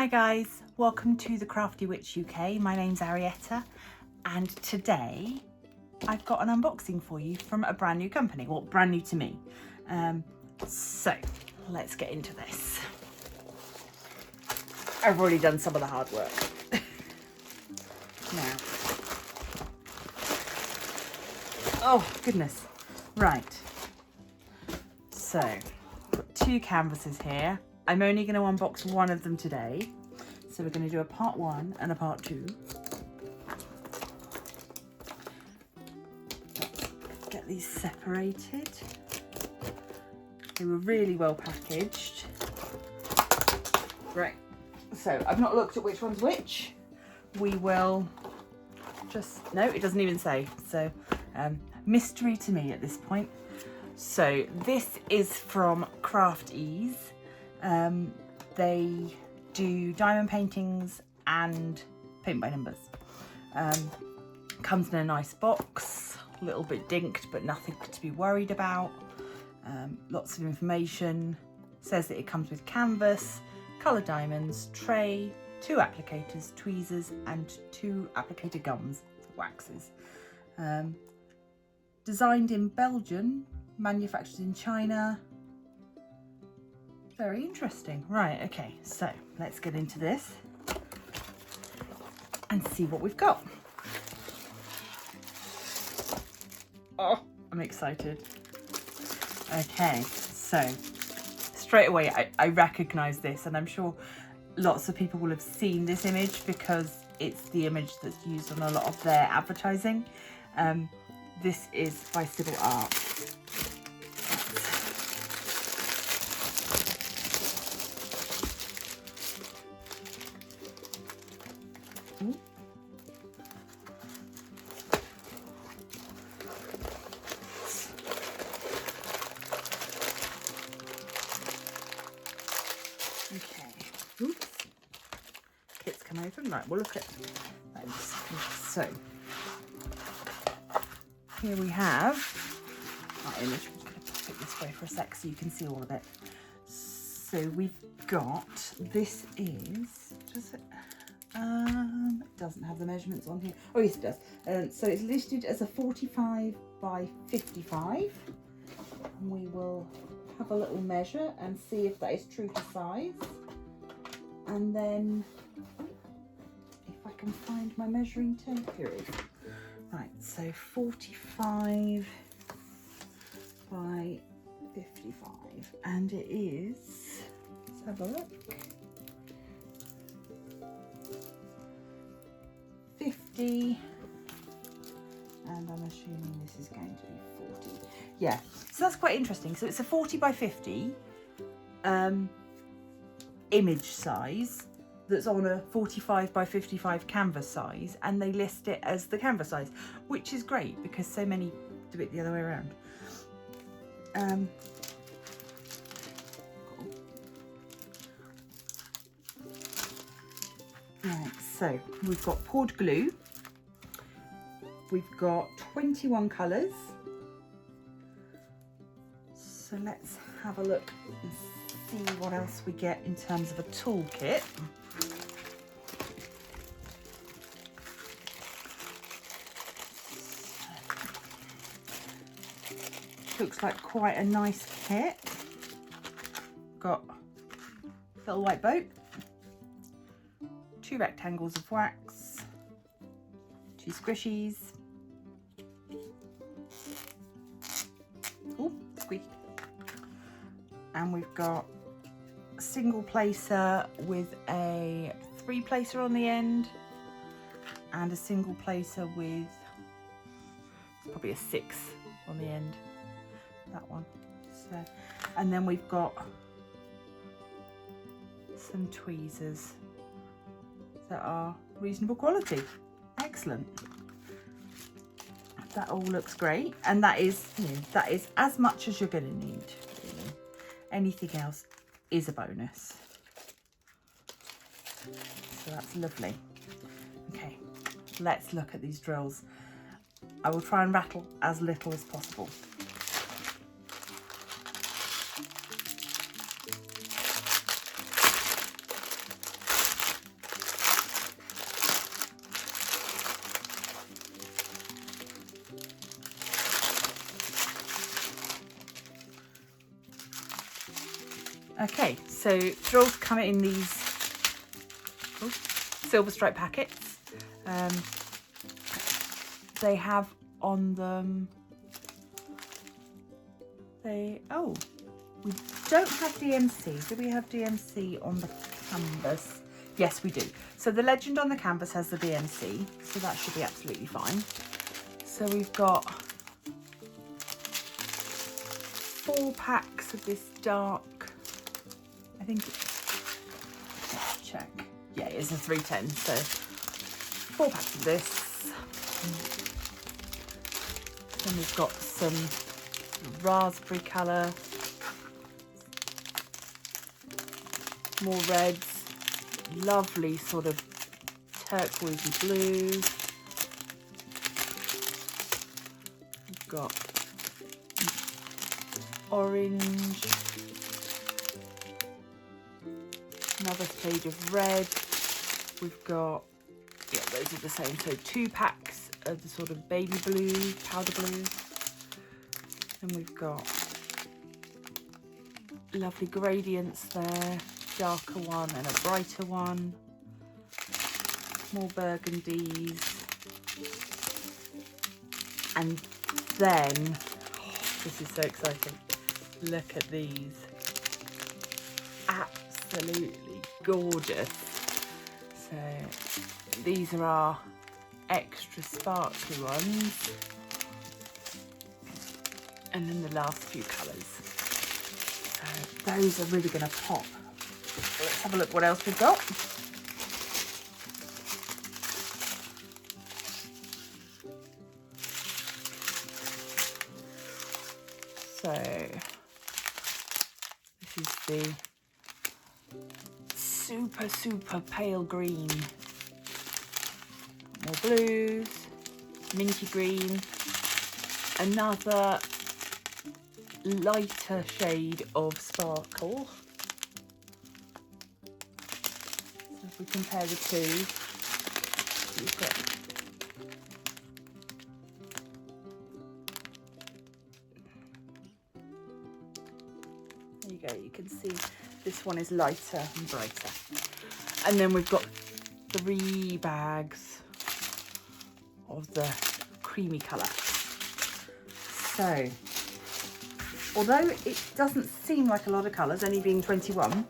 Hi guys, welcome to the Crafty Witch UK. My name's Arietta and today I've got an unboxing for you from a brand new company, well brand new to me. So let's get into this. I've already done some of the hard work. Now, oh goodness, right, so got two canvases here. I'm only going to unbox one of them today. So we're going to do a part 1 and a part 2. Let's get these separated. They were really well packaged. Right, so I've not looked at which one's which. We will just, no, it doesn't even say. So mystery to me at this point. So this is from Craft Ease. They do diamond paintings and paint by numbers. Comes in a nice box, a little bit dinked, but nothing to be worried about. Lots of information. Says that it comes with canvas, coloured diamonds, tray, 2 applicators, tweezers, and 2 applicator gums, waxes. Designed in Belgium, manufactured in China. Very interesting. Right, okay, so let's get into this and see what we've got. Oh, I'm excited. Okay, so straight away I recognise this, and I'm sure lots of people will have seen this image because it's the image that's used on a lot of their advertising. This is by Sybile. Okay, oops, kit's come open. Right, we'll look at that in a second. So, here we have our image. I'm just going to pop it this way for a sec so you can see all of it. So we've got, this is, does it? It doesn't have the measurements on here. Oh yes, it does. So it's listed as a 45 by 55. And we will have a little measure and see if that is true to size. And then, if I can find my measuring tape, here it is. Right, so 45 by 55, and it is, let's have a look, 50, and I'm assuming this is going to be 40. Yeah, so that's quite interesting. So it's a 40 by 50 image size that's on a 45 by 55 canvas size, and they list it as the canvas size, which is great because so many do it the other way around. Right, so we've got poured glue, we've got 21 colours. So let's have a look and see what else we get in terms of a toolkit. Looks like quite a nice kit. Got a little white boat, 2 rectangles of wax, 2 squishies. Oh, squeak. And we've got a single placer with a 3 placer on the end, and a single placer with probably a 6 on the end. That one. So, and then we've got some tweezers that are reasonable quality. Excellent. That all looks great, and that is, you know, that is as much as you're going to need. Really. Anything else is a bonus. So that's lovely. Okay, let's look at these drills. I will try and rattle as little as possible. Okay, so drills come in these silver stripe packets. They have on them, we don't have DMC. Do we have DMC on the canvas? Yes, we do. So the legend on the canvas has the DMC, so that should be absolutely fine. So we've got 4 packs of this dark, I think let's check. Yeah, it's a 310, so 4 packs of this. Then we've got some raspberry colour, more reds, lovely sort of turquoisey blue. We've got orange, another shade of red. We've got, yeah, those are the same, so 2 packs of the sort of baby blue, powder blue. And we've got lovely gradients there, darker one and a brighter one, more burgundies, and then, this is so exciting, look at these, absolutely gorgeous. So these are our extra sparkly ones, and then the last few colours. So those are really going to pop. Let's have a look what else we've got. So this is the super pale green. More blues, minty green, another lighter shade of sparkle. So if we compare the two, we've got there you go, you can see this one is lighter and brighter. And then we've got 3 bags of the creamy colour. So although it doesn't seem like a lot of colours, only being 21,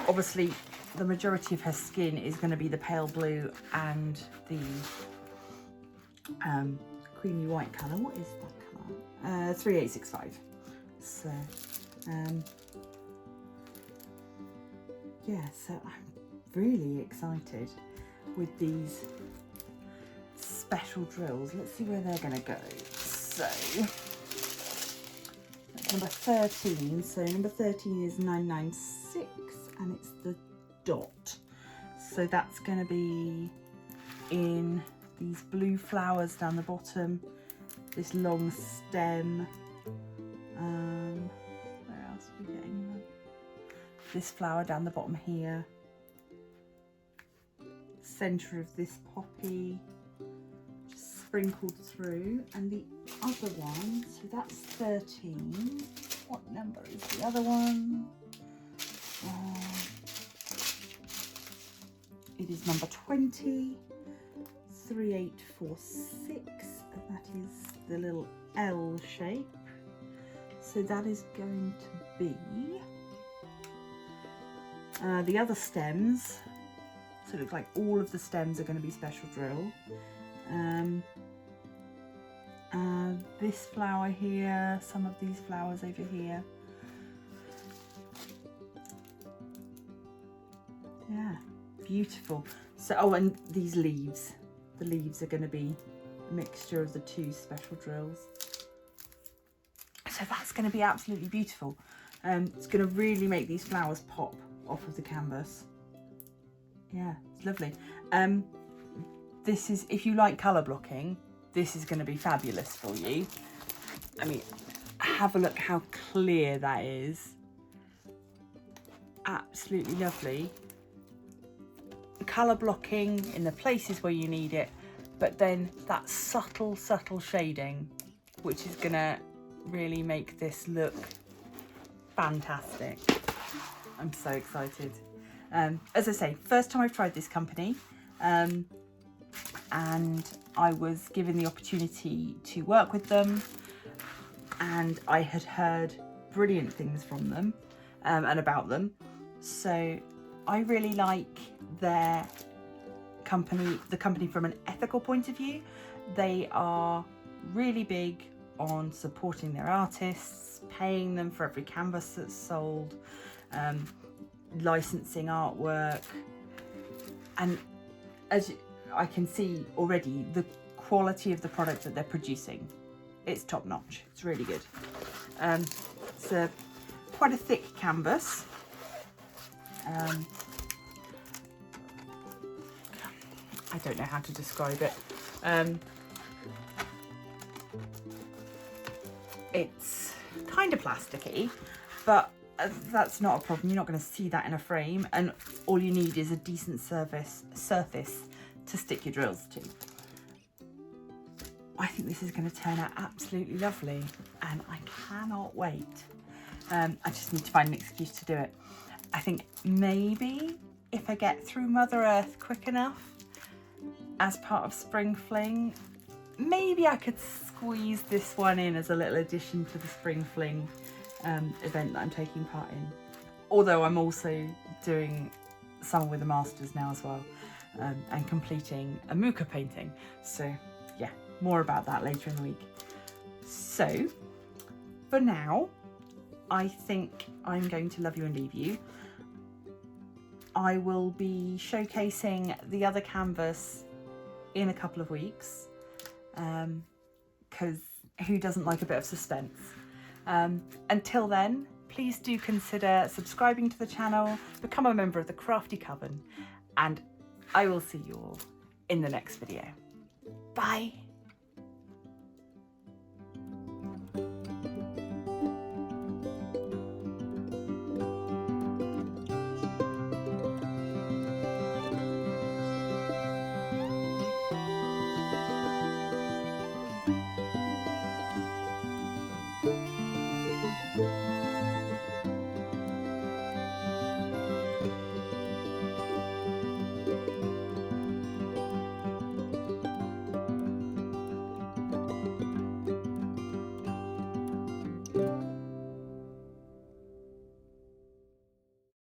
obviously the majority of her skin is going to be the pale blue and the creamy white colour. What is that colour? 3865. So yeah, so I'm really excited with these special drills. Let's see where they're going to go. So number 13, so number 13 is 996 and it's the dot, so that's going to be in these blue flowers down the bottom, this long stem, where else are we getting this flower down the bottom here, centre of this poppy just sprinkled through, and the other one, so that's 13. What number is the other one? It is number 20, 3846, and that is the little L shape. So that is going to be the other stems. So it looks like all of the stems are going to be special drill. This flower here, some of these flowers over here. Yeah, beautiful. So, oh, and these leaves. The leaves are going to be a mixture of the 2 special drills. So that's going to be absolutely beautiful. It's going to really make these flowers pop off of the canvas. Yeah, it's lovely. This is, if you like colour blocking, this is going to be fabulous for you. I mean, have a look how clear that is. Absolutely lovely. Colour blocking in the places where you need it, but then that subtle shading, which is going to really make this look fantastic. I'm so excited. As I say, first time I've tried this company, and I was given the opportunity to work with them, and I had heard brilliant things from them and about them. So I really like their company, the company from an ethical point of view. They are really big on supporting their artists, paying them for every canvas that's sold, licensing artwork, and as I can see already, the quality of the product that they're producing, it's top notch. It's really good. It's quite a thick canvas. I don't know how to describe it. It's kind of plasticky, but that's not a problem. You're not going to see that in a frame, and all you need is a decent surface to stick your drills to. I think this is going to turn out absolutely lovely, and I cannot wait. I just need to find an excuse to do it. I think maybe if I get through Mother Earth quick enough as part of Spring Fling, maybe I could squeeze this one in as a little addition to the Spring Fling event that I'm taking part in. Although I'm also doing Summer with the Masters now as well, and completing a Muka painting. So yeah, more about that later in the week. So for now, I think I'm going to love you and leave you. I will be showcasing the other canvas in a couple of weeks, because who doesn't like a bit of suspense? Until then, please do consider subscribing to the channel, become a member of the Crafty Coven, and I will see you all in the next video. Bye!